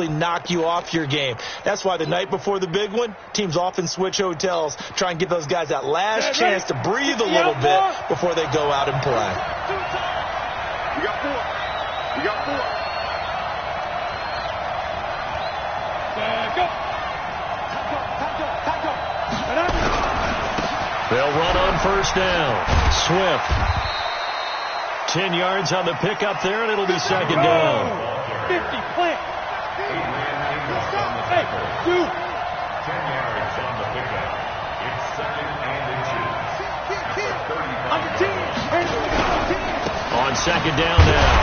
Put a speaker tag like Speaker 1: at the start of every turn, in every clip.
Speaker 1: simply knock you off your game. That's why the night before the big one, teams often switch hotels, try and give those guys that last chance to breathe a little bit before they go out and play.
Speaker 2: You got 4. You got 4.
Speaker 3: They'll run on first down. Swift. 10 yards on the pickup there, and it'll be second down.
Speaker 4: 50, plant. Hey, dude.
Speaker 2: 10 yards on the pickup. It's second and 2.
Speaker 3: On second down now,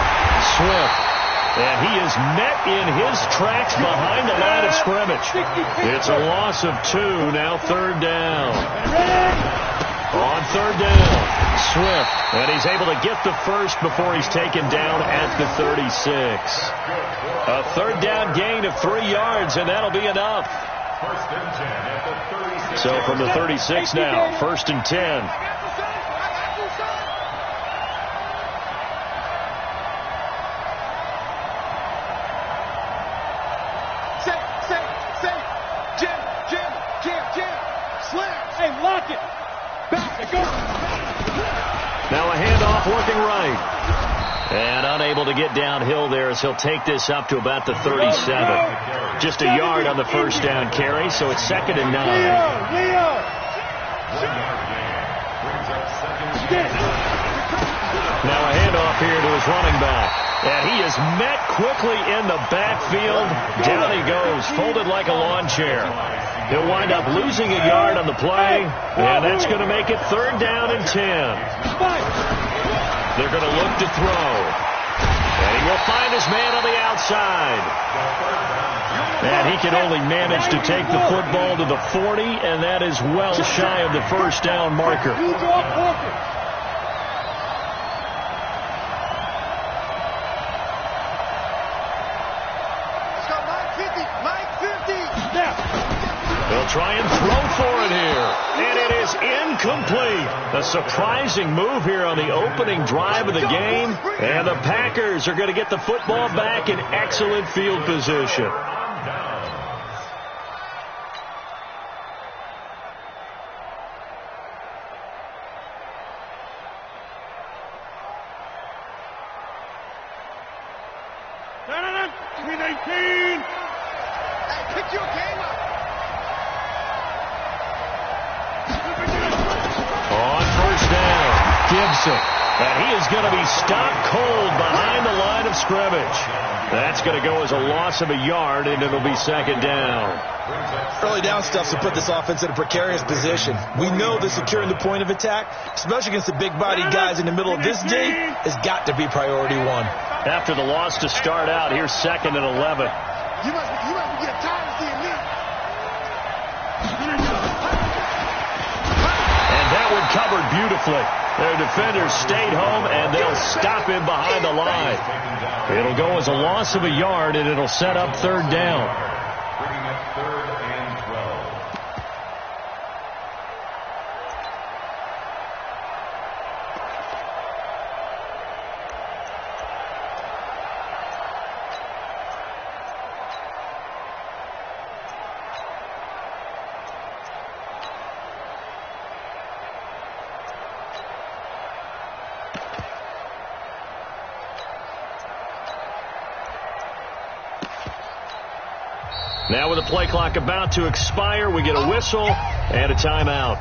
Speaker 3: Swift. And he is met in his tracks behind the line of scrimmage. It's a loss of 2, now third down. On third down, Swift. And he's able to get the first before he's taken down at the 36. A third down gain of 3 yards, and that'll be enough.
Speaker 2: First and 10 at the 36.
Speaker 3: So from the 36 now, first and 10. Now a handoff working right. And unable to get downhill there as he'll take this up to about the 37. Just a yard on the first down carry, so it's second and 9. Now a handoff here to his running back. And he is met quickly in the backfield. Down he goes, folded like a lawn chair. He'll wind up losing a yard on the play, and that's going to make it third down and 10. They're going to look to throw. And he will find his man on the outside. And he can only manage to take the football to the 40, and that is well shy of the first down marker. They'll try and throw for it here. And it is incomplete. A surprising move here on the opening drive of the game. And the Packers are going to get the football back in excellent field position. And he is going to be stopped cold behind the line of scrimmage. That's going to go as a loss of a yard, and it'll be second down.
Speaker 1: Early down stuff to put this offense in a precarious position. We know that securing the point of attack, especially against the big-bodied guys in the middle of this day, has got to be priority 1.
Speaker 3: After the loss to start out, here's second and 11.
Speaker 2: You must be getting tired of seeing me.
Speaker 3: And that one covered beautifully. Their defenders stayed home, and they'll stop him behind the line. It'll go as a loss of a yard, and it'll set up third down.
Speaker 2: Bringing up third and 12.
Speaker 3: Now with the play clock about to expire, we get a whistle and a timeout.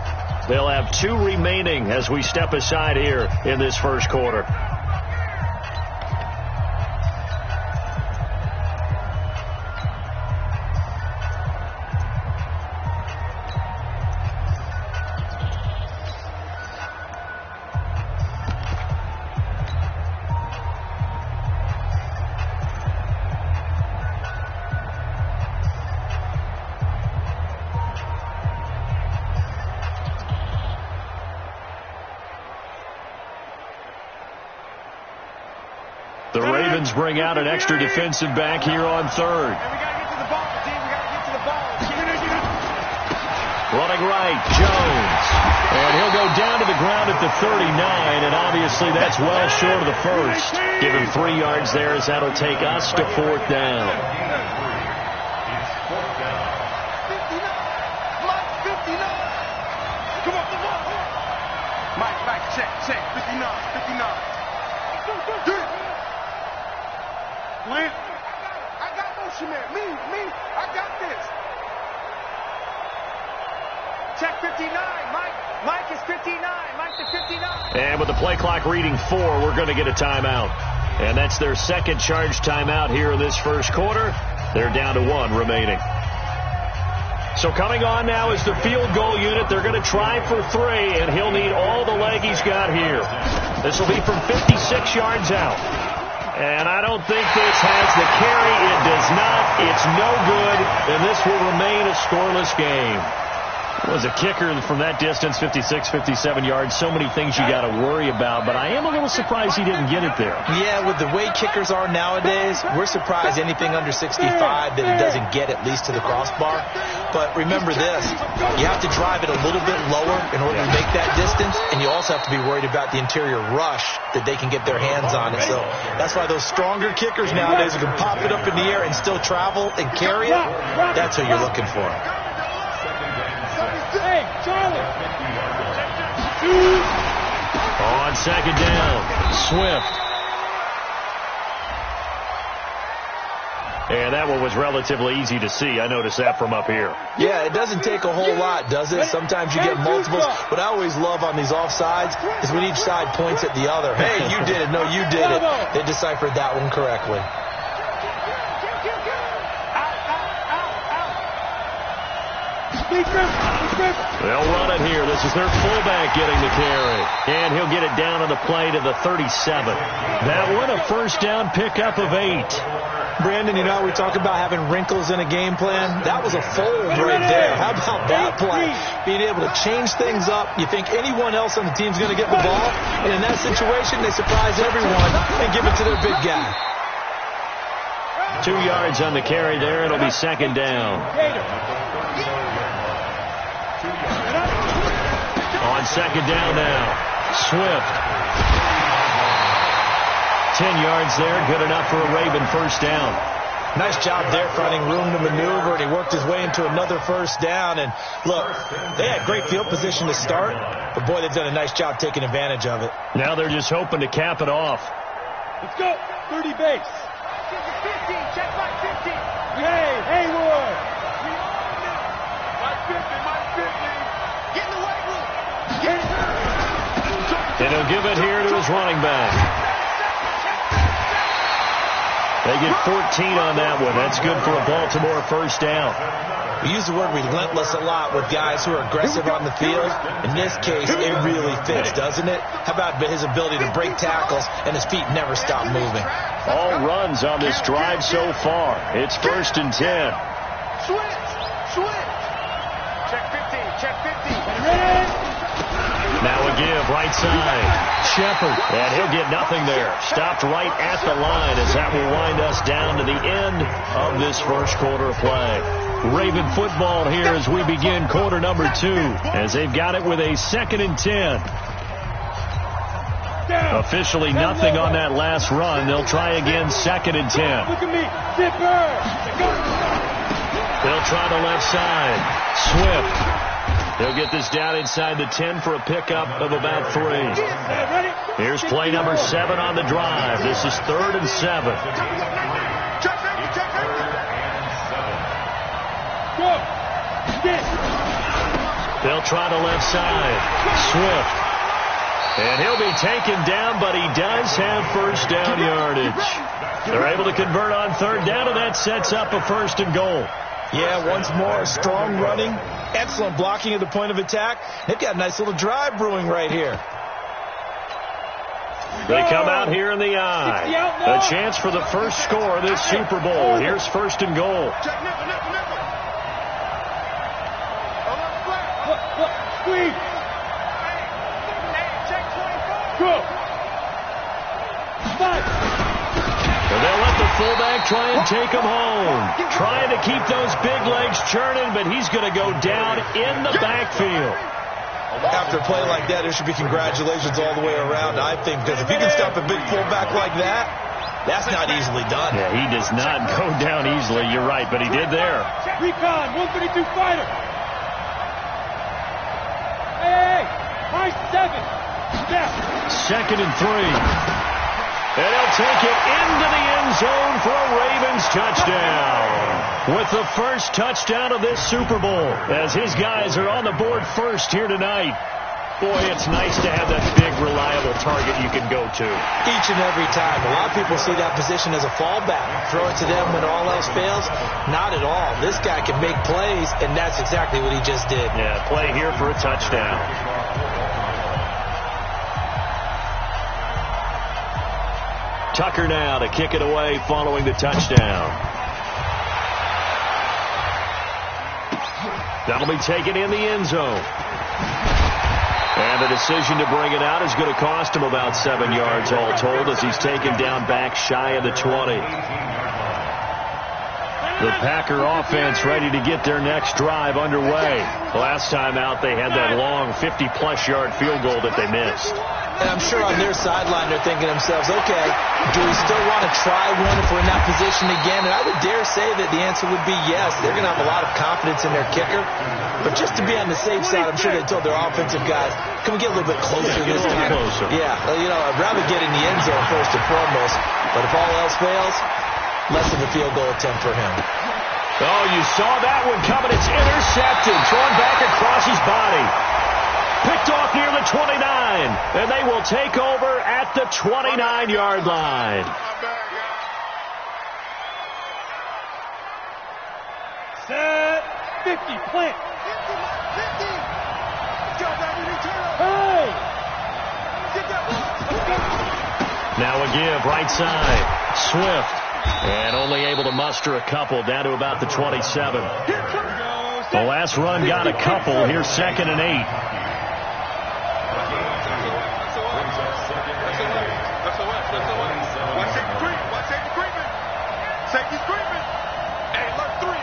Speaker 3: They'll have 2 remaining as we step aside here in this first quarter. The Ravens bring out an extra defensive back here on third. Running right, Jones. And he'll go down to the ground at the 39, and obviously that's well short of the first. Give him 3 yards there as that'll take us to fourth down.
Speaker 5: special man. Me. I got this. Check 59. Mike is 59. Mike to 59.
Speaker 3: And with the play clock reading 4, we're going to get a timeout. And that's their second charge timeout here in this first quarter. They're down to 1 remaining. So coming on now is the field goal unit. They're going to try for 3, and he'll need all the leg he's got here. This will be from 56 yards out. And I don't think this has the carry. It does not. It's no good, and this will remain a scoreless game. Was a kicker from that distance, 56, 57 yards. So many things you got to worry about, but I am a little surprised he didn't get it there.
Speaker 1: Yeah, with the way kickers are nowadays, we're surprised anything under 65 that it doesn't get at least to the crossbar. But remember this, you have to drive it a little bit lower in order to make that distance, and you also have to be worried about the interior rush that they can get their hands on it. So that's why those stronger kickers nowadays who can pop it up in the air and still travel and carry it, that's who you're looking for.
Speaker 4: Hey, Charlie.
Speaker 3: On second down, Swift. And that one was relatively easy to see. I noticed that from up here.
Speaker 1: Yeah, it doesn't take a whole lot, does it? Sometimes you get multiples. What I always love on these offsides is when each side points at the other. Hey, you did it. No, you did it. They deciphered that one correctly.
Speaker 3: They'll run it here. This is their fullback getting the carry. And he'll get it down on the play to the 37. That one a first down pickup of 8.
Speaker 1: Brandon, you know, we talk about having wrinkles in a game plan. That was a fold right there. How about that play? Being able to change things up. You think anyone else on the team's going to get the ball, and in that situation, they surprise everyone and give it to their big guy.
Speaker 3: 2 yards on the carry there. It'll be second down. On second down now, Swift. 10 yards there, good enough for a Raven first down.
Speaker 1: Nice job there finding room to maneuver, and he worked his way into another first down. And look, they had great field position to start, but boy, they've done a nice job taking advantage of it.
Speaker 3: Now they're just hoping to cap it off.
Speaker 4: Let's go. 30 base.
Speaker 5: 15. Check my 15.
Speaker 4: Hey, Haywood.
Speaker 5: Mike 50. Get in the weight room.
Speaker 3: And he'll give it here to his running back. They get 14 on that one. That's good for a Baltimore first down.
Speaker 1: We use the word relentless a lot with guys who are aggressive on the field. In this case, it really fits, doesn't it? How about his ability to break tackles and his feet never stop moving?
Speaker 3: All runs on this drive so far. It's first and 10.
Speaker 5: Switch. Check 15. Check 15.
Speaker 3: Now a give, right side. Shepard, and he'll get nothing there. Stopped right at the line as that will wind us down to the end of this first quarter of play. Raven football here as we begin quarter number 2, as they've got it with a 2nd and 10. Officially nothing on that last run. They'll try again 2nd and 10.
Speaker 4: Look at me. Zipper.
Speaker 3: They'll try the left side. Swift. They'll get this down inside the 10 for a pickup of about 3. Here's play number 7 on the drive. This is 3rd and 7. They'll try the left side. Swift. And he'll be taken down, but he does have first down yardage. They're able to convert on 3rd down, and that sets up a 1st and goal.
Speaker 1: Yeah, once more, strong running, excellent blocking at the point of attack. They've got a nice little drive brewing right here.
Speaker 3: They come out here in the eye. A chance for the first score of this Super Bowl. Here's 1st and goal.
Speaker 4: Squeeze. Go.
Speaker 3: And they'll let the fullback try and take him home. Trying to keep those big legs churning, but he's going to go down in the backfield.
Speaker 1: After a play like that, there should be congratulations all the way around, I think, because if you can stop a big fullback like that, that's not easily done.
Speaker 3: Yeah, he does not go down easily. You're right, but he did there.
Speaker 4: Recon, 132 fighter. Hey, high 7. Step.
Speaker 3: 2nd and 3. And he'll take it into the end zone for a Ravens touchdown. with the first touchdown of this Super Bowl, as his guys are on the board first here tonight. Boy, it's nice to have that big, reliable target you can go to.
Speaker 1: Each and every time. A lot of people see that position as a fallback. Throw it to them when all else fails. Not at all. This guy can make plays, and that's exactly what he just did.
Speaker 3: Yeah, play here for a touchdown. Tucker now to kick it away following the touchdown. That'll be taken in the end zone. And the decision to bring it out is going to cost him about 7 yards all told, as he's taken down back shy of the 20. The Packer offense ready to get their next drive underway. Last time out, they had that long 50-plus yard field goal that they missed.
Speaker 1: And I'm sure on their sideline they're thinking to themselves, okay, do we still want to try one if we're in that position again? And I would dare say that the answer would be yes. They're going to have a lot of confidence in their kicker. But just to be on the safe side, I'm sure they told their offensive guys, can we get a little bit closer this time?
Speaker 3: Closer.
Speaker 1: Yeah, you know, I'd rather get in the end zone first and foremost. But if all else fails, less of a field goal attempt for him.
Speaker 3: Oh, you saw that one coming. It's intercepted. Thrown back across his body. Picked off near the 29. And they will take over at the 29-yard line.
Speaker 4: Set. 50. Plant.
Speaker 5: 50.
Speaker 4: Hey!
Speaker 3: Now a give, right side. Swift. And only able to muster a couple down to about the 27. The last run got a couple. Here's 2nd and 8.
Speaker 5: Safety screaming. Hey, alert 3.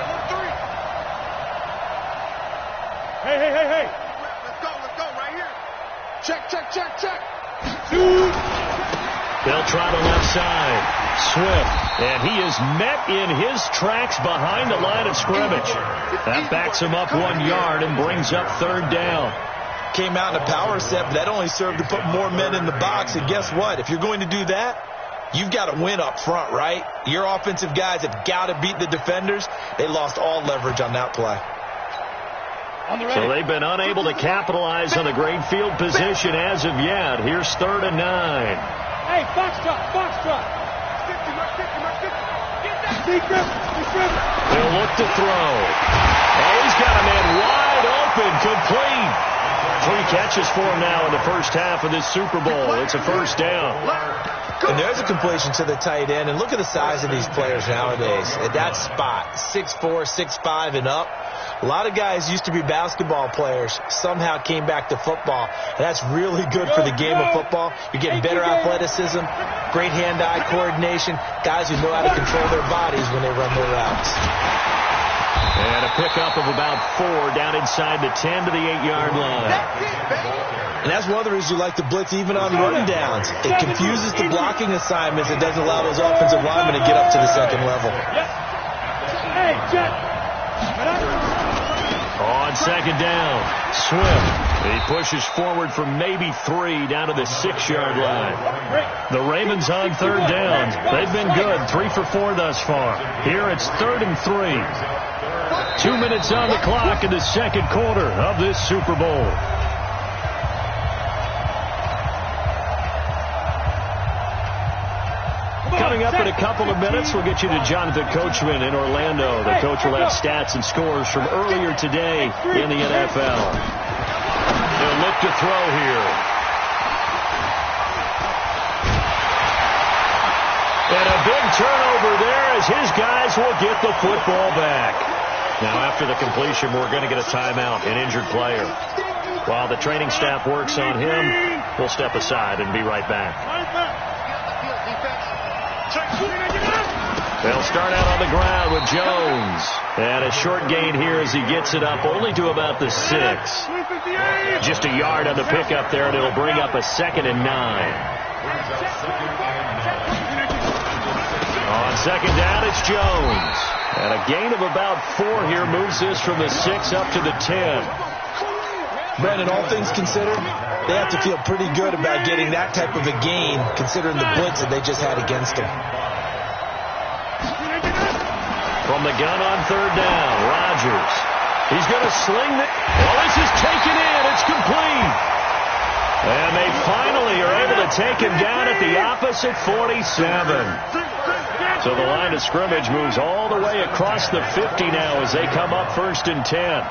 Speaker 4: Hey.
Speaker 5: Let's go, right here. Check.
Speaker 4: Dude.
Speaker 3: They'll try the left side. Swift, and he is met in his tracks behind the line of scrimmage. That backs him up 1 yard and brings up 3rd down.
Speaker 1: Came out in a power set, but that only served to put more men in the box. And guess what? If you're going to do that, you've got to win up front, right? Your offensive guys have got to beat the defenders. They lost all leverage on that play.
Speaker 3: So they've been unable to capitalize on the great field position as of yet. Here's 3rd and 9.
Speaker 4: Hey, box drop.
Speaker 3: They'll look to throw. Oh, he's got a man wide open, complete. 3 catches for him now in the first half of this Super Bowl. It's a 1st down.
Speaker 1: And there's a completion to the tight end. And look at the size of these players nowadays. At that spot, 6'4", 6'5", and up. A lot of guys used to be basketball players, somehow came back to football. And that's really good for the game of football. You're getting better athleticism, great hand-eye coordination, guys who know how to control their bodies when they run their routes.
Speaker 3: And a pickup of about 4 down inside the 10 to the 8-yard line.
Speaker 1: And that's one of the reasons you like to blitz even on run downs. It confuses the blocking assignments. It doesn't allow those offensive linemen to get up to the 2nd level.
Speaker 4: Hey, Jet.
Speaker 3: On 2nd down, Swift. He pushes forward for maybe 3 down to the 6-yard line. The Ravens on 3rd down. They've been good, 3 for 4 thus far. Here it's 3rd and 3. 2 minutes on the clock in the 2nd quarter of this Super Bowl. Coming up in a couple of minutes, we'll get you to Jonathan Coachman in Orlando. The coach will have stats and scores from earlier today in the NFL. They'll look to throw here. And a big turnover there as his guys will get the football back. Now, after the completion, we're going to get a timeout, an injured player. While the training staff works on him, we'll step aside and be right back. They'll start out on the ground with Jones. And a short gain here as he gets it up only to about the 6. Just a yard on the pickup there, and it'll bring up a 2nd and 9. On 2nd down, it's Jones. And a gain of about 4 here moves this from the 6 up to the 10.
Speaker 1: Brandon, all things considered, they have to feel pretty good about getting that type of a gain, considering the blitz that they just had against them.
Speaker 3: From the gun on third down. Rodgers. He's going to sling the... Well, this is taken in. It's complete. And they finally are able to take him down at the opposite 47. So the line of scrimmage moves all the way across the 50 now as they come up 1st and 10.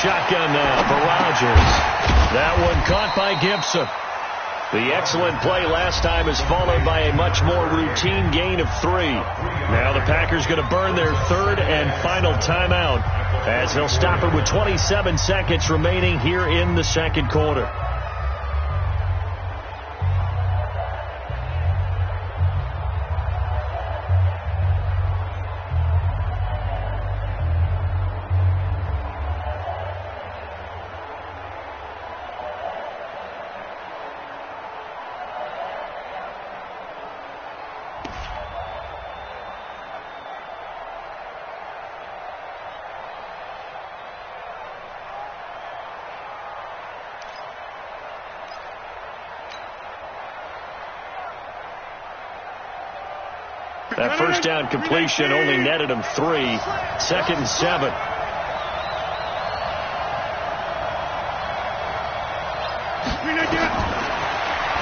Speaker 3: Shotgun now for Rodgers. That one caught by Gibson. The excellent play last time is followed by a much more routine gain of 3. Now the Packers going to burn their 3rd and final timeout as they'll stop it with 27 seconds remaining here in the 2nd quarter. That first down completion only netted him 3. 2nd and 7.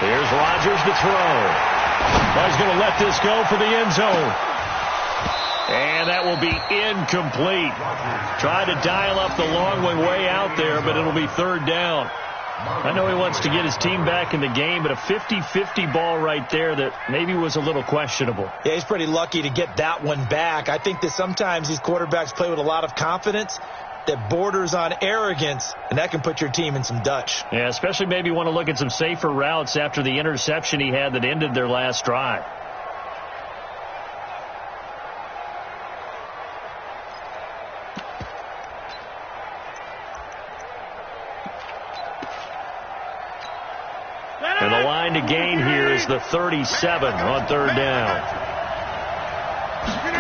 Speaker 3: Here's Rodgers to throw. Well, he's going to let this go for the end zone. And that will be incomplete. Tried to dial up the long one way out there, but it'll be 3rd down. I know he wants to get his team back in the game, but a 50-50 ball right there that maybe was a little questionable.
Speaker 1: Yeah, he's pretty lucky to get that one back. I think that sometimes these quarterbacks play with a lot of confidence that borders on arrogance, and that can put your team in some Dutch.
Speaker 3: Yeah, especially maybe want to look at some safer routes after the interception he had that ended their last drive. And the line to gain here is the 37 on 3rd down.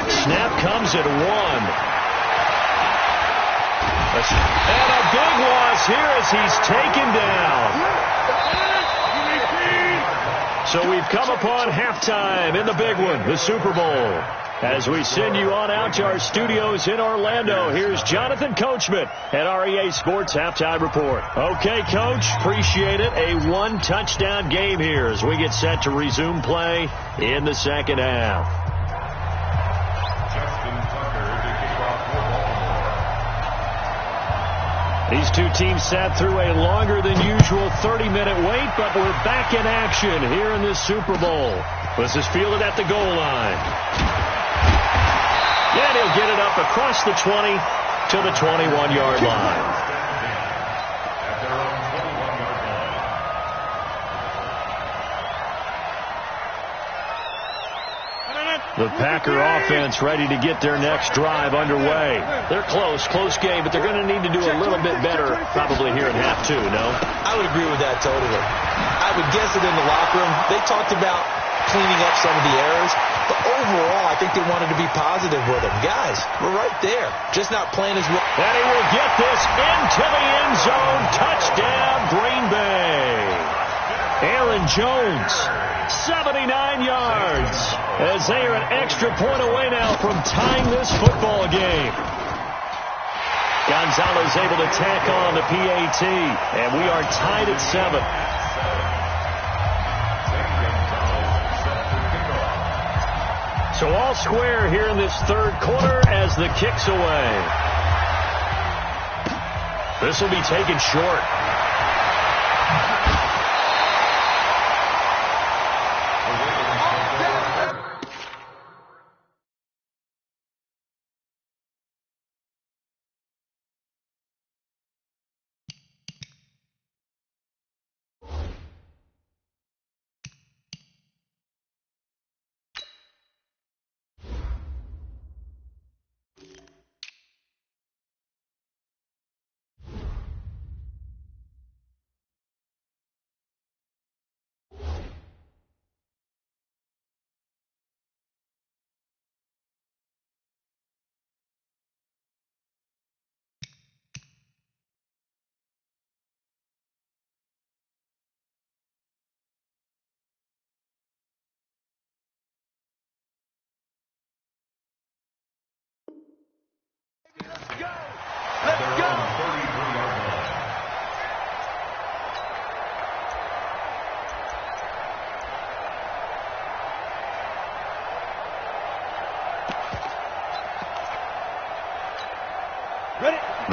Speaker 3: Snap comes at 1. And a big loss here as he's taken down. So we've come upon halftime in the big one, the Super Bowl. As we send you on out to our studios in Orlando, here's Jonathan Coachman at REA Sports Halftime Report. Okay, Coach, appreciate it. A 1-touchdown game here as we get set to resume play in the 2nd half. These two teams sat through a longer than usual 30-minute wait, but we're back in action here in this Super Bowl. This is fielded at the goal line. And he'll get it up across the 20 to the 21-yard line. The Packer offense ready to get their next drive underway. They're close game, but they're going to need to do a little bit better probably here in half 2, no?
Speaker 1: I would agree with that totally. I would guess that in the locker room, they talked about cleaning up some of the errors, but overall, I think they wanted to be positive with them. Guys, we're right there, just not playing as well.
Speaker 3: And he will get this into the end zone. Touchdown, Green Bay. Aaron Jones, 79 yards, as they are an extra point away now from tying this football game. Gonzalez able to tack on the PAT, and we are tied at 7. So all square here in this 3rd quarter as the kick's away. This will be taken short.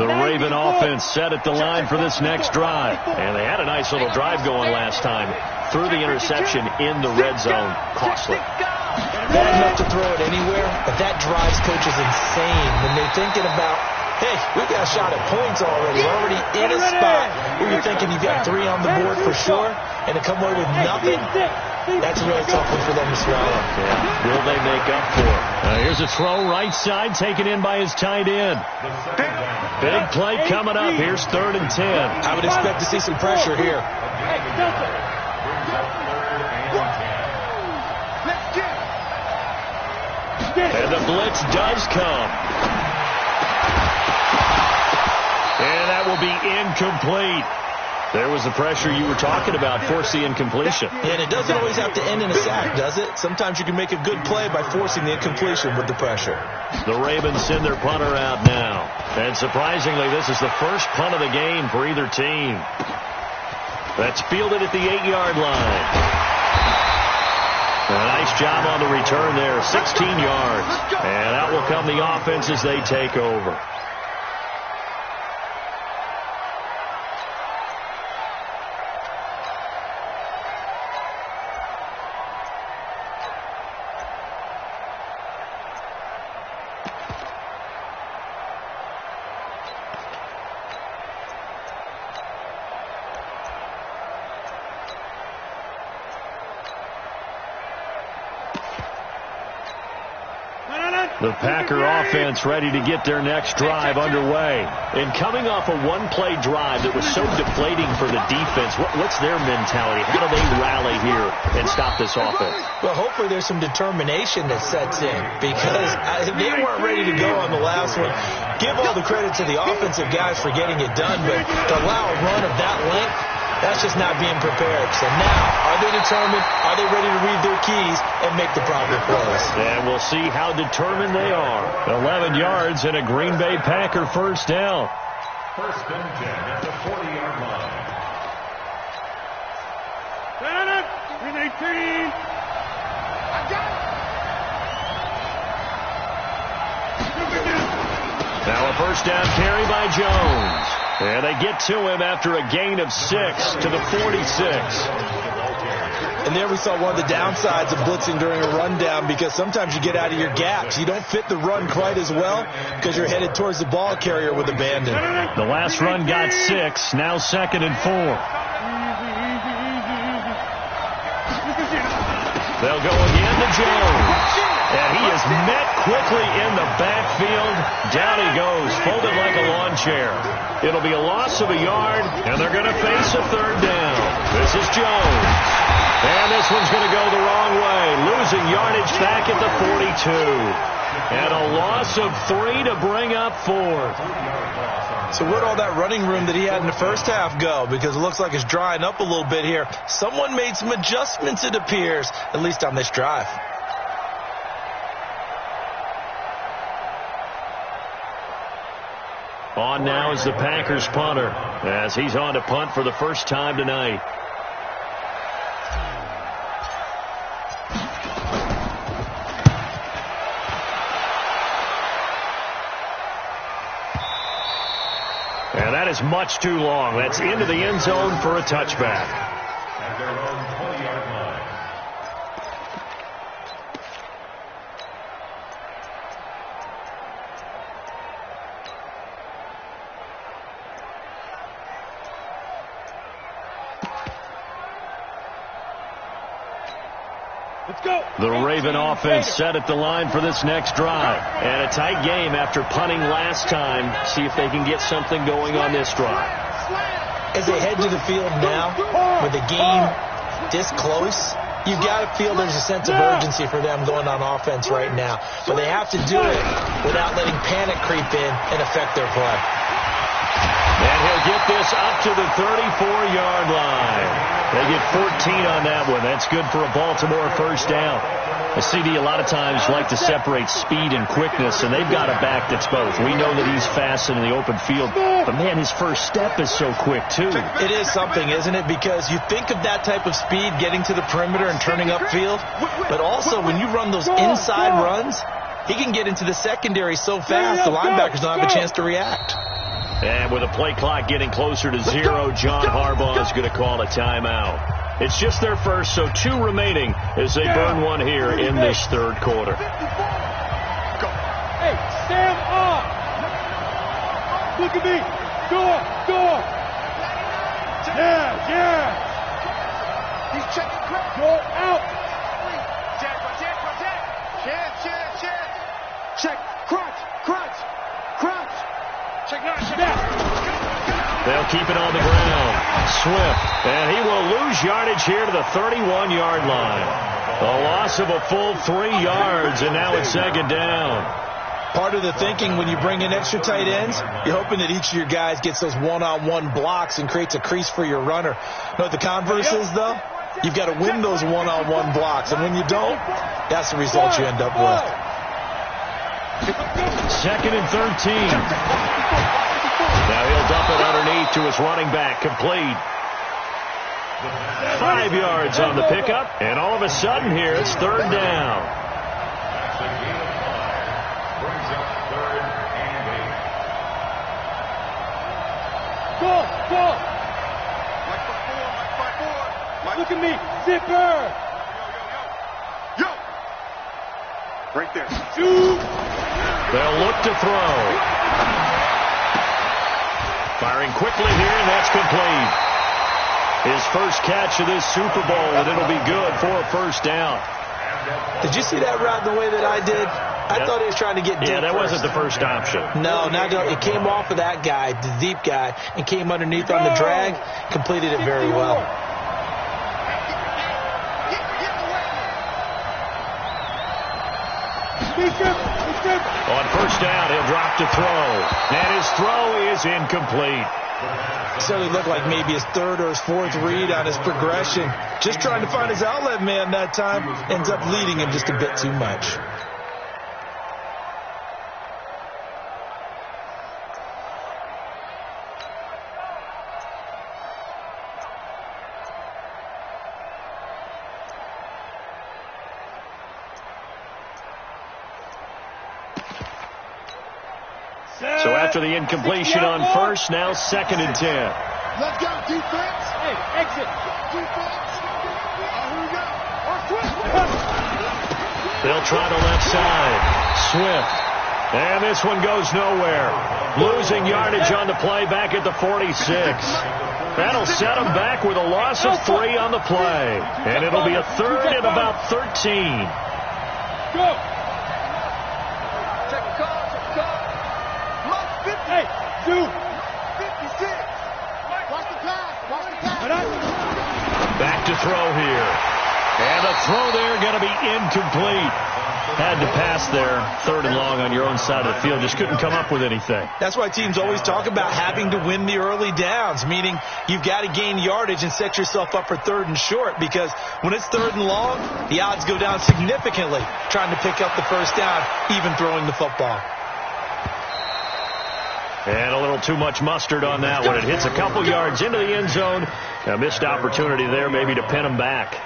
Speaker 3: The Raven offense set at the line for this next drive. And they had a nice little drive going last time. Threw the interception in the red zone. Costly.
Speaker 1: Bad enough to throw it anywhere, but that drives coaches insane when they're thinking about, hey, we've got a shot at points already. We're already in a spot where you're thinking you've got 3 on the board for sure, and to come away with nothing, that's a really tough one for them to swallow.
Speaker 3: Yeah. Will they make up for it? Here's a throw right side taken in by his tight end. Big play coming up. Here's 3rd and 10.
Speaker 1: I would expect to see some pressure here.
Speaker 3: And the blitz does come. And that will be incomplete. There was the pressure you were talking about, force the incompletion.
Speaker 1: And it doesn't always have to end in a sack, does it? Sometimes you can make a good play by forcing the incompletion with the pressure.
Speaker 3: The Ravens send their punter out now. And surprisingly, this is the first punt of the game for either team. That's fielded at the 8-yard line. A nice job on the return there, 16 yards. And out will come the offense as they take over. The Packer offense ready to get their next drive underway. And coming off a one-play drive that was so deflating for the defense, what's their mentality? How do they rally here and stop this offense?
Speaker 1: Well, hopefully there's some determination that sets in because they weren't ready to go on the last one. Give all the credit to the offensive guys for getting it done, but to allow a run of that length, that's just not being prepared. So now, are they determined? Are they ready to read their keys and make the proper plays?
Speaker 3: And we'll see how determined they are. 11 yards and a Green Bay Packer first down.
Speaker 2: First and 10 at the 40-yard line.
Speaker 4: Green 18.
Speaker 3: Now a first down carry by Jones. And they get to him after a gain of 6 to the 46.
Speaker 1: And there we saw one of the downsides of blitzing during a rundown because sometimes you get out of your gaps. You don't fit the run quite as well because you're headed towards the ball carrier with abandon.
Speaker 3: The last run got 6, now 2nd and 4. They'll go again to Jones. And he is met quickly in the backfield. Down he goes, folded like a lawn chair. It'll be a loss of a yard, and they're going to face a 3rd down. This is Jones. And this one's going to go the wrong way, losing yardage back at the 42. And a loss of 3 to bring up 4th.
Speaker 1: So where'd all that running room that he had in the first half go? Because it looks like it's drying up a little bit here. Someone made some adjustments, it appears, at least on this drive.
Speaker 3: On now is the Packers punter as he's on to punt for the first time tonight. And that is much too long. That's into the end zone for a touchback.
Speaker 2: At their own 20-yard line.
Speaker 4: Let's go.
Speaker 3: The Raven offense set at the line for this next drive. And a tight game after punting last time. See if they can get something going on this drive.
Speaker 1: As they head to the field now, with the game this close, you've got to feel there's a sense of urgency for them going on offense right now. But they have to do it without letting panic creep in and affect their play.
Speaker 3: And he'll get this up to the 34-yard line. They get 14 on that one. That's good for a Baltimore first down. A CD a lot of times like to separate speed and quickness, and they've got a back that's both. We know that he's fast in the open field, but, man, his first step is so quick, too.
Speaker 1: It is something, isn't it? Because you think of that type of speed getting to the perimeter and turning upfield, but also when you run those inside runs, he can get into the secondary so fast the linebackers don't have a chance to react.
Speaker 3: And with the play clock getting closer to 0, John Harbaugh is going to call a timeout. It's just their first, so 2 remaining as they burn one here in this third quarter.
Speaker 4: Hey, stand up. Look at me. Door. Yeah.
Speaker 5: He's checking quick.
Speaker 4: Go out.
Speaker 5: Check. Check. Crunch. Check now.
Speaker 3: They'll keep it on the ground. Swift. And he will lose yardage here to the 31-yard line. A loss of a full 3 yards, and now it's second down.
Speaker 1: Part of the thinking when you bring in extra tight ends, you're hoping that each of your guys gets those one-on-one blocks and creates a crease for your runner. Know what the converse is, though? You've got to win those one-on-one blocks, and when you don't, that's the result you end up with.
Speaker 3: Second and 13. Now he'll dump it underneath to his running back, complete. 5 yards on the pickup, and all of a sudden here it's third down.
Speaker 4: Go. Look at me. Zipper.
Speaker 5: Yo. Right there.
Speaker 4: Shoot.
Speaker 3: They'll look to throw. Firing quickly here, and that's complete. His first catch of this Super Bowl, and it'll be good for a first down.
Speaker 1: Did you see that route the way that I did? I thought he was trying to get deep.
Speaker 3: Yeah, that wasn't the first option.
Speaker 1: No, it came off of that guy, the deep guy, and came underneath on the drag, completed it very well.
Speaker 3: On first down, he'll drop to throw. And his throw is incomplete.
Speaker 1: It certainly looked like maybe his third or his fourth read on his progression. Just trying to find his outlet man that time. Ends up leading him just a bit too much.
Speaker 3: So after the incompletion on first, now second and 10.
Speaker 5: Let's go, defense.
Speaker 4: Hey, exit.
Speaker 5: Defense. Here we go.
Speaker 3: They'll try the left side. Swift. And this one goes nowhere. Losing yardage on the play back at the 46. That'll set them back with a loss of 3 on the play. And it'll be a third and about 13.
Speaker 4: Go.
Speaker 5: Check the call.
Speaker 4: Hey, 2.
Speaker 5: 56. Watch the pass.
Speaker 3: Back to throw here. And the throw there going to be incomplete. Had to pass there. Third and long on your own side of the field. Just couldn't come up with anything.
Speaker 1: That's why teams always talk about having to win the early downs, meaning you've got to gain yardage and set yourself up for third and short, because when it's third and long, the odds go down significantly trying to pick up the first down, even throwing the football.
Speaker 3: And a little too much mustard on that one. It hits a couple yards into the end zone. A missed opportunity there maybe to pin them back.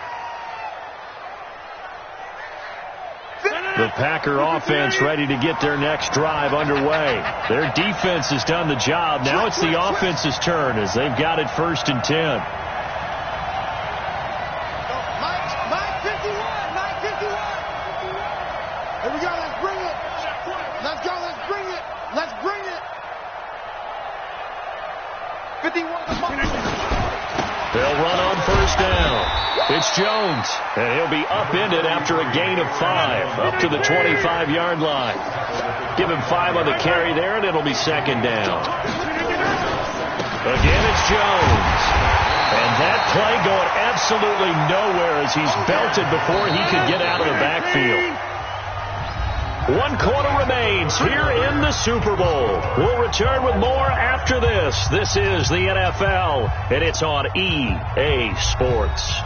Speaker 3: The Packer offense ready to get their next drive underway. Their defense has done the job. Now it's the offense's turn as they've got it first and 10.
Speaker 5: Mike 51. Here we go. Let's bring it. Let's go. Let's bring it. Let's bring it. 51.
Speaker 3: They'll run on first down. It's Jones, and he'll be upended after a gain of 5 up to the 25-yard line. Give him 5 on the carry there, and it'll be second down. Again, it's Jones. And that play going absolutely nowhere as he's belted before he could get out of the backfield. 1 quarter remains here in the Super Bowl. We'll return with more after this. This is the NFL, and it's on EA Sports.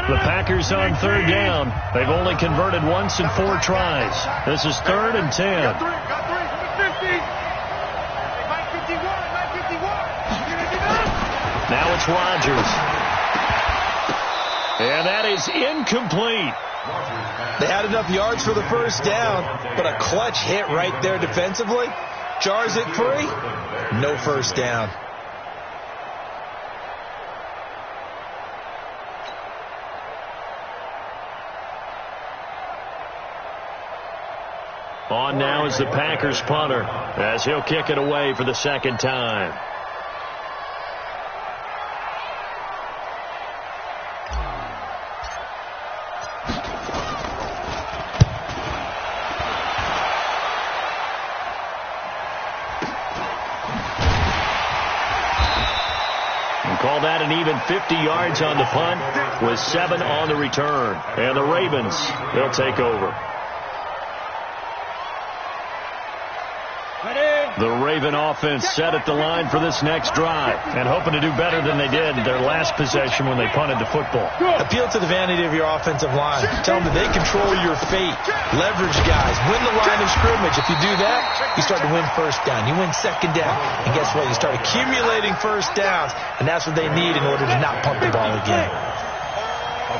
Speaker 3: The Packers on third down. They've only converted once in 4 tries. This is third and 10.
Speaker 5: Got 3. 50. Mike 51.
Speaker 3: Now it's Rodgers. And that is incomplete.
Speaker 1: They had enough yards for the first down, but a clutch hit right there defensively jars it free. No first down.
Speaker 3: On now is the Packers punter as he'll kick it away for the second time. Call that an even 50 yards on the punt with 7 on the return. And the Ravens, they'll take over. The Raven offense set at the line for this next drive and hoping to do better than they did their last possession when they punted the football.
Speaker 1: Appeal to the vanity of your offensive line. Tell them that they control your fate. Leverage guys. Win the line of scrimmage. If you do that, you start to win first down. You win second down. And guess what? You start accumulating first downs, and that's what they need in order to not punt the ball again.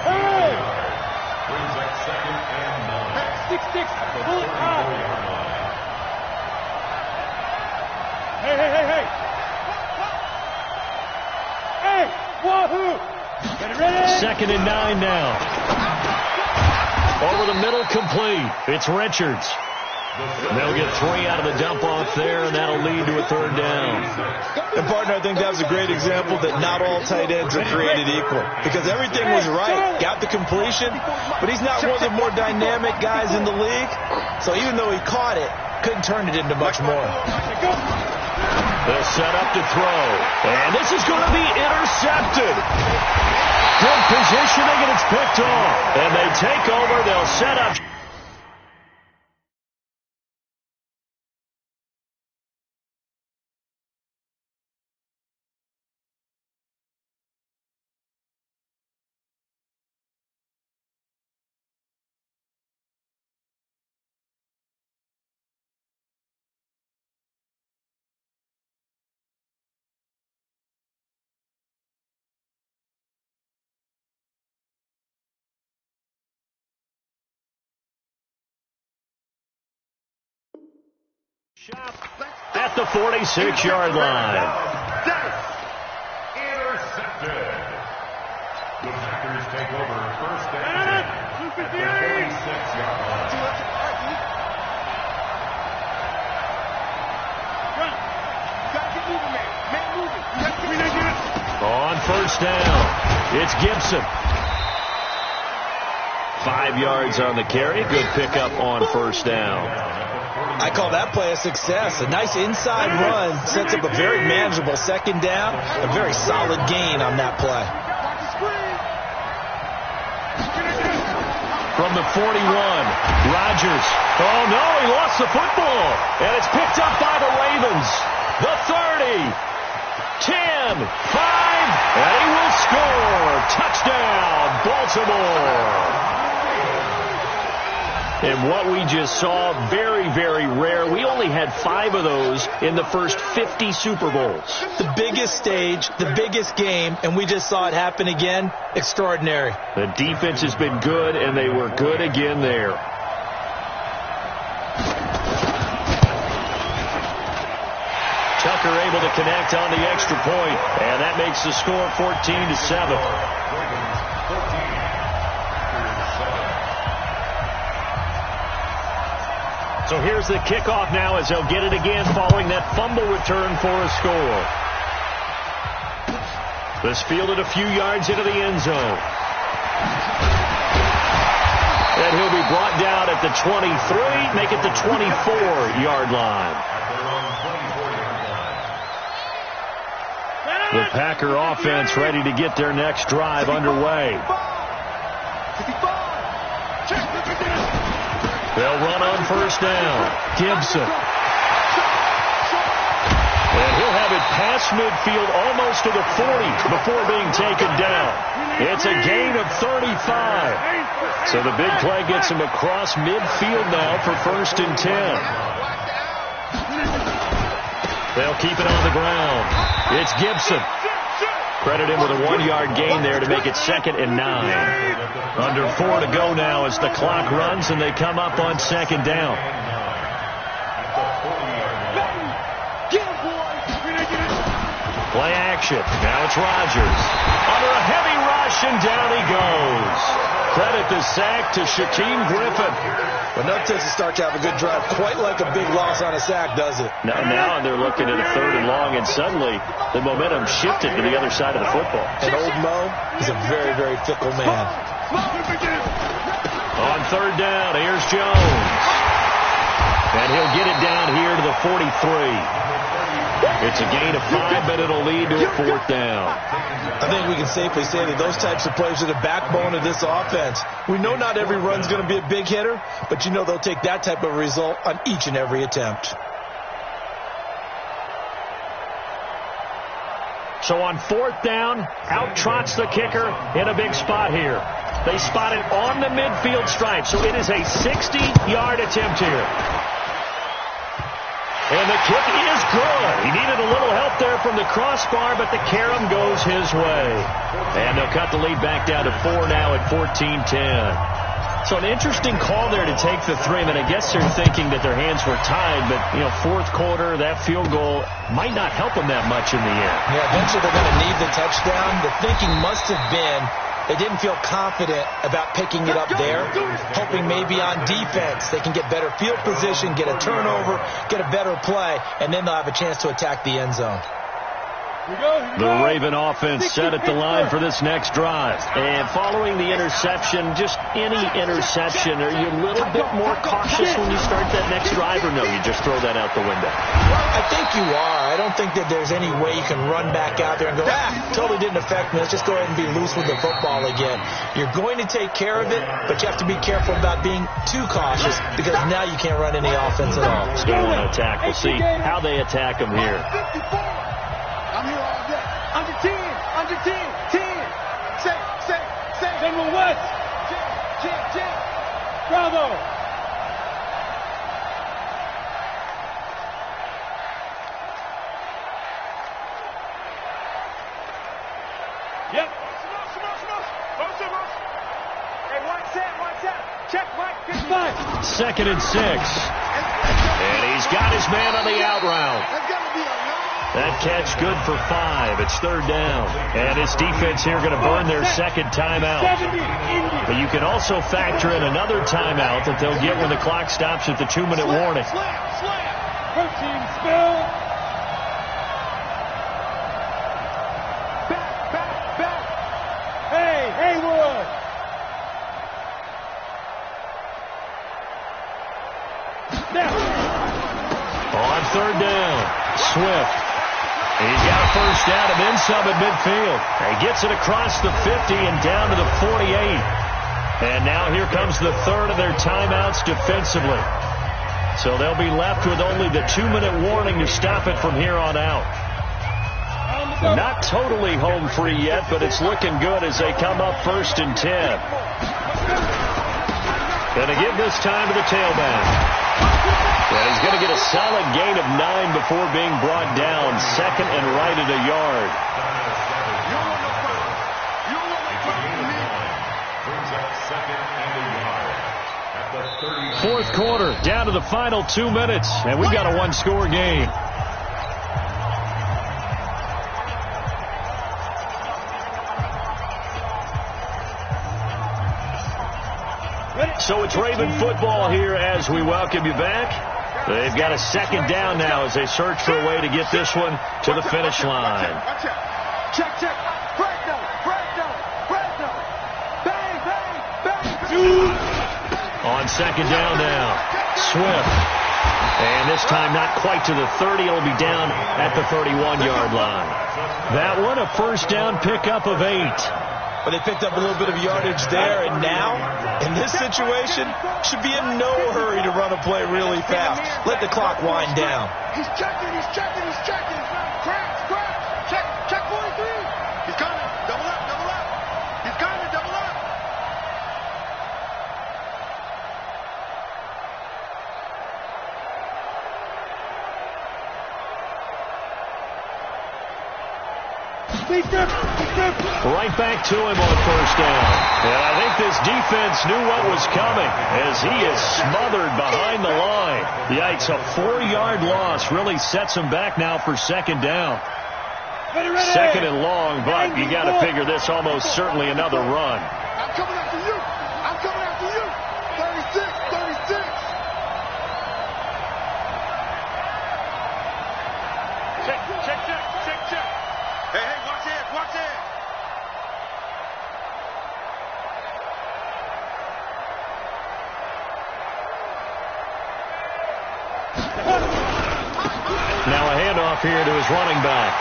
Speaker 4: Hey! 6-6. Pull it out. Hey, hey, hey, hey! Hey! Wahoo! Get it ready!
Speaker 3: 2nd and 9 now. Over the middle, complete. It's Richards. They'll get 3 out of the dump-off there, and that'll lead to a 3rd down.
Speaker 1: And, partner, I think that was a great example that not all tight ends are created equal. Because everything was right. Got the completion, but he's not one of the more dynamic guys in the league. So even though he caught it, couldn't turn it into much more.
Speaker 3: They'll set up to throw. And this is going to be intercepted. Good positioning, and it's picked off. And they take over. They'll set up. At the 46-yard line.
Speaker 2: Intercepted. The Packers take over first down at the 46-yard line.
Speaker 3: On first down, it's Gibson. 5 yards on the carry. Good pickup on first down.
Speaker 1: I call that play a success. A nice inside run sets up a very manageable second down. A very solid gain on that play.
Speaker 3: From the 41, Rodgers. Oh, no, he lost the football. And it's picked up by the Ravens. The 30, 10, 5, and he will score. Touchdown, Baltimore. And what we just saw, very, very rare. We only had 5 of those in the first 50 Super Bowls.
Speaker 1: The biggest stage, the biggest game, and we just saw it happen again. Extraordinary.
Speaker 3: The defense has been good, and they were good again there. Tucker able to connect on the extra point, and that makes the score 14-7. So here's the kickoff now as they'll get it again following that fumble return for a score. This fielded a few yards into the end zone. And he'll be brought down at the 23, make it the 24-yard line. The Packer offense ready to get their next drive underway. They'll run on first down. Gibson. And he'll have it past midfield almost to the 40 before being taken down. It's a gain of 35. So the big play gets him across midfield now for 1st and 10. They'll keep it on the ground. It's Gibson. Credit him with a 1-yard gain there to make it 2nd and 9. Under 4 to go now as the clock runs and they come up on 2nd down. Play action. Now it's Rodgers. Under a heavy rush, and down he goes. Credit the sack to Shaquem Griffin.
Speaker 1: But no tends to start to have a good drive, quite like a big loss on a sack, does it?
Speaker 3: Now they're looking at a 3rd and long, and suddenly the momentum shifted to the other side of the football.
Speaker 1: And old Mo is a very, very fickle man.
Speaker 3: On 3rd down, here's Jones. And he'll get it down here to the 43. It's a gain of 5, but it'll lead to a 4th down.
Speaker 1: I think we can safely say that those types of plays are the backbone of this offense. We know not every run's going to be a big hitter, but you know they'll take that type of result on each and every attempt.
Speaker 3: So on 4th down, out trots the kicker in a big spot here. They spot it on the midfield stripe, so it is a 60-yard attempt here. And the kick is good. He needed a little help there from the crossbar, but the carom goes his way. And they'll cut the lead back down to 4 now at 14-10. So an interesting call there to take the 3. I mean, I guess they're thinking that their hands were tied, but, 4th quarter, that field goal might not help them that much in the end.
Speaker 1: Yeah, eventually they're going to need the touchdown. The thinking must have been they didn't feel confident about picking it up there, hoping maybe on defense they can get better field position, get a turnover, get a better play, and then they'll have a chance to attack the end zone.
Speaker 3: The Raven offense set at the line for this next drive. And following the interception, just any interception, are you a little bit more cautious when you start that next drive, or no, you just throw that out the window?
Speaker 1: Well, I think you are. I don't think that there's any way you can run back out there and go, totally didn't affect me. Let's just go ahead and be loose with the football again. You're going to take care of it, but you have to be careful about being too cautious because now you can't run any offense at all.
Speaker 3: Still want to attack. We'll see how they attack them here.
Speaker 5: I'm here all day. Under 10. Under 10. 10. Say.
Speaker 4: General West.
Speaker 5: Jim.
Speaker 4: Bravo. Yep.
Speaker 5: Hey, watch that. Check, Mike.
Speaker 3: 2nd and 6. And he's got his man on the out route.
Speaker 5: That's got to be a
Speaker 3: That catch good for 5. It's 3rd down. And his defense here going to burn their 2nd timeout. But you can also factor in another timeout that they'll get when the clock stops at the 2-minute warning.
Speaker 4: Protein spill.
Speaker 5: Back.
Speaker 4: Hey, Haywood. Now.
Speaker 3: On 3rd down, Swift. He's got a 1st down and then some at midfield. He gets it across the 50 and down to the 48. And now here comes the 3rd of their timeouts defensively. So they'll be left with only the 2-minute warning to stop it from here on out. Not totally home free yet, but it's looking good as they come up 1st and 10. Gonna give this time to the tailback. And he's going to get a solid gain of 9 before being brought down. 2nd and right at a yard. 4th quarter, down to the final 2 minutes, and we've got a 1-score game. So it's Raven football here as we welcome you back. They've got a 2nd down now as they search for a way to get this one to the finish line.
Speaker 5: Check. Break down. Bang.
Speaker 3: On 2nd down now, Swift. And this time not quite to the 30. It'll be down at the 31-yard line. That one a 1st down pickup of 8.
Speaker 1: But they picked up a little bit of yardage there, and now, in this situation, should be in no hurry to run a play really fast. Let the clock wind down.
Speaker 5: He's checking. Crack. Check 43. He's coming. Double up. He's coming. Double up.
Speaker 3: Right back to him on first down. And I think this defense knew what was coming as he is smothered behind the line. Yikes, a 4-yard loss really sets him back now for second down. Second and long, but you got to figure this almost certainly another run.
Speaker 5: I'm coming after you. I'm coming after you. 36. Check. Hey, watch it.
Speaker 3: Now a handoff here to his running back.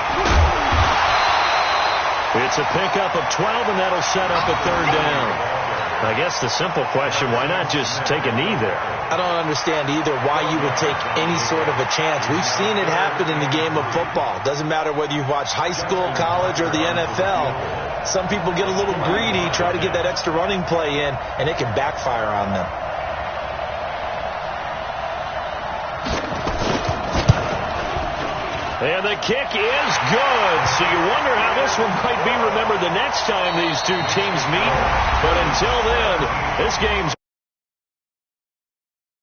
Speaker 3: It's a pickup of 12, and that'll set up a third down. I guess the simple question, why not just take a knee there?
Speaker 1: I don't understand either why you would take any sort of a chance. We've seen it happen in the game of football. Doesn't matter whether you watch high school, college, or the NFL. Some people get a little greedy, try to get that extra running play in, and it can backfire on them.
Speaker 3: And the kick is good. So you wonder how this one might be remembered the next time these two teams meet. But until then, this game's